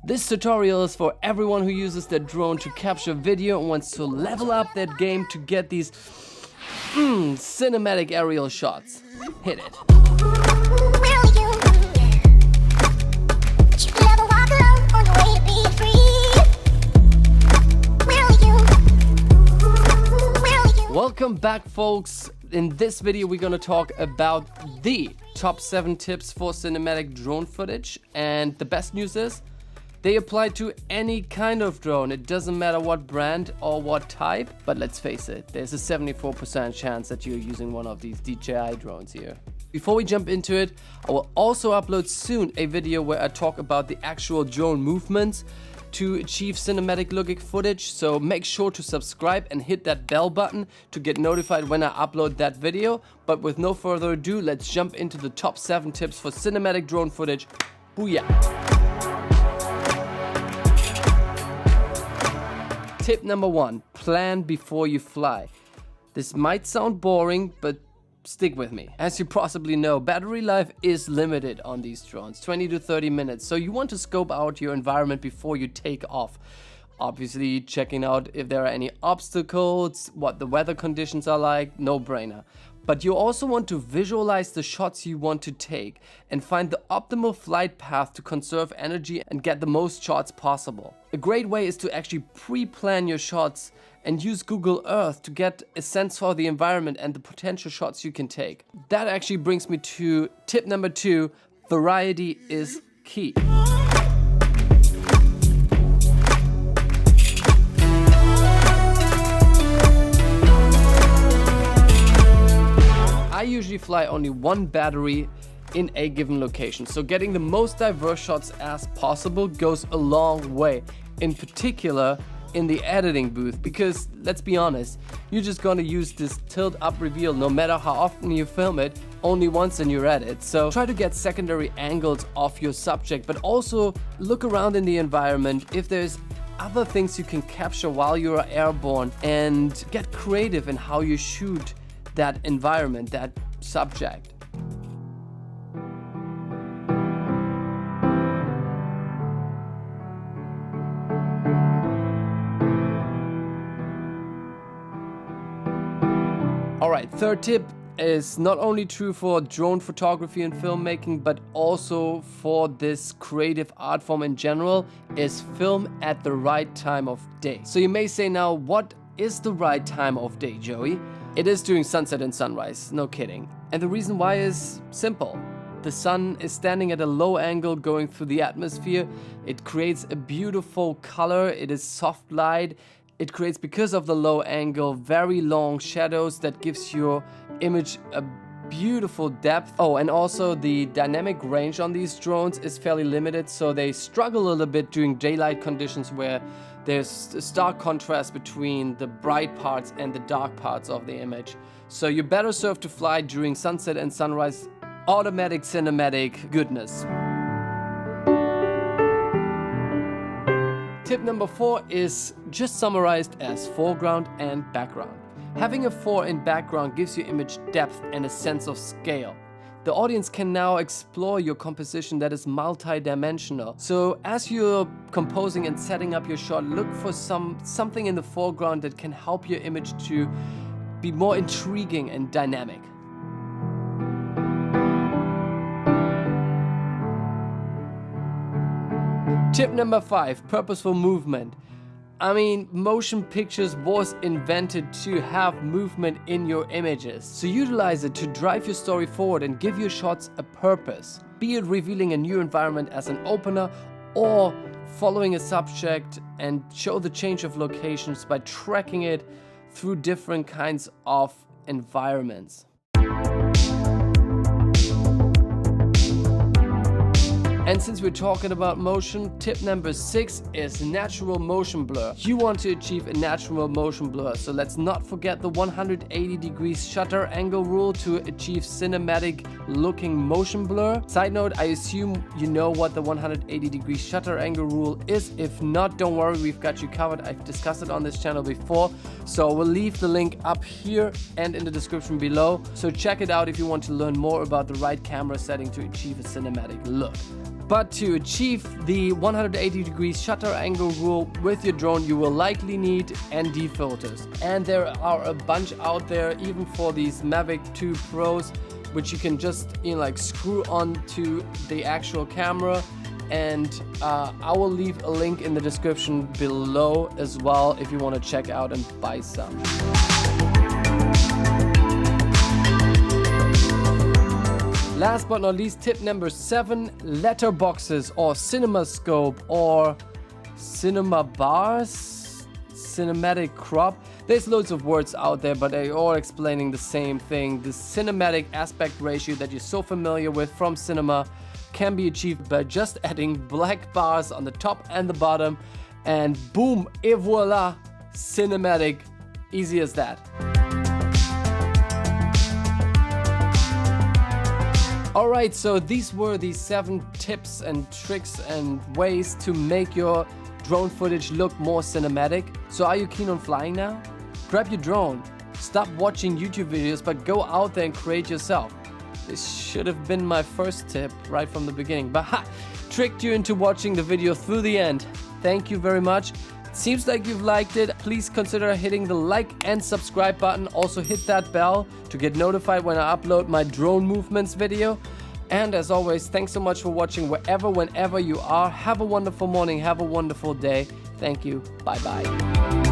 This tutorial is for everyone who uses their drone to capture video and wants to level up that game to get these cinematic aerial shots. Hit it. Welcome back, folks. In this video we're gonna talk about the top 7 tips for cinematic drone footage, and the best news is they apply to any kind of drone. It doesn't matter what brand or what type, but let's face it, there's a 74% chance that you're using one of these DJI drones here. Before we jump into it, I will also upload soon a video where I talk about the actual drone movements to achieve cinematic looking footage, so make sure to subscribe and hit that bell button to get notified when I upload that video. But with no further ado, let's jump into the top 7 tips for cinematic drone footage. Booyah! Tip number 1, plan before you fly. This might sound boring, but stick with me. As you possibly know, battery life is limited on these drones, 20 to 30 minutes. So you want to scope out your environment before you take off. Obviously, checking out if there are any obstacles, what the weather conditions are like, no brainer. But you also want to visualize the shots you want to take and find the optimal flight path to conserve energy and get the most shots possible. A great way is to actually pre-plan your shots and use Google Earth to get a sense for the environment and the potential shots you can take. That actually brings me to tip number 2, variety is key. I usually fly only one battery in a given location, so getting the most diverse shots as possible goes a long way, in particular in the editing booth, because let's be honest, you're just gonna use this tilt up reveal no matter how often you film it, only once in your edit. So try to get secondary angles of your subject, but also look around in the environment if there's other things you can capture while you're airborne, and get creative in how you shoot that environment, that subject. Alright, third tip is not only true for drone photography and filmmaking, but also for this creative art form in general, is film at the right time of day. So you may say now, what is the right time of day, Joey? It is during sunset and sunrise, no kidding. And the reason why is simple. The sun is standing at a low angle going through the atmosphere. It creates a beautiful color. It is soft light. It creates, because of the low angle, very long shadows that gives your image a beautiful depth. Oh, and also the dynamic range on these drones is fairly limited, so they struggle a little bit during daylight conditions where there's a stark contrast between the bright parts and the dark parts of the image. So you're better served to fly during sunset and sunrise. Automatic cinematic goodness. Tip number 4 is just summarized as foreground and background. Having a fore in background gives your image depth and a sense of scale. The audience can now explore your composition that is multi-dimensional. So as you're composing and setting up your shot, look for something in the foreground that can help your image to be more intriguing and dynamic. Tip number 5, purposeful movement. I mean, motion pictures was invented to have movement in your images. So utilize it to drive your story forward and give your shots a purpose. Be it revealing a new environment as an opener, or following a subject and show the change of locations by tracking it through different kinds of environments. And since we're talking about motion, tip number 6 is natural motion blur. You want to achieve a natural motion blur, so let's not forget the 180 degrees shutter angle rule to achieve cinematic looking motion blur. Side note, I assume you know what the 180 degree shutter angle rule is. If not, don't worry, we've got you covered. I've discussed it on this channel before, so we'll leave the link up here and in the description below. So check it out if you want to learn more about the right camera setting to achieve a cinematic look. But to achieve the 180 degrees shutter angle rule with your drone, you will likely need ND filters. And there are a bunch out there, even for these Mavic 2 Pros, which you can just, like screw onto the actual camera. And I will leave a link in the description below as well if you want to check out and buy some. Last but not least, tip number 7, letterboxes or CinemaScope or cinema bars, cinematic crop. There's loads of words out there, but they're all explaining the same thing. The cinematic aspect ratio that you're so familiar with from cinema can be achieved by just adding black bars on the top and the bottom, and boom, et voila, cinematic. Easy as that. Alright, so these were the 7 tips and tricks and ways to make your drone footage look more cinematic. So are you keen on flying now? Grab your drone, stop watching YouTube videos, but go out there and create yourself. This should have been my first tip right from the beginning, but tricked you into watching the video through the end. Thank you very much. Seems like you've liked it. Please consider hitting the like and subscribe button. Also hit that bell to get notified when I upload my drone movements video. And as always, thanks so much for watching whenever you are. Have a wonderful morning. Have a wonderful day. Thank you. Bye-bye.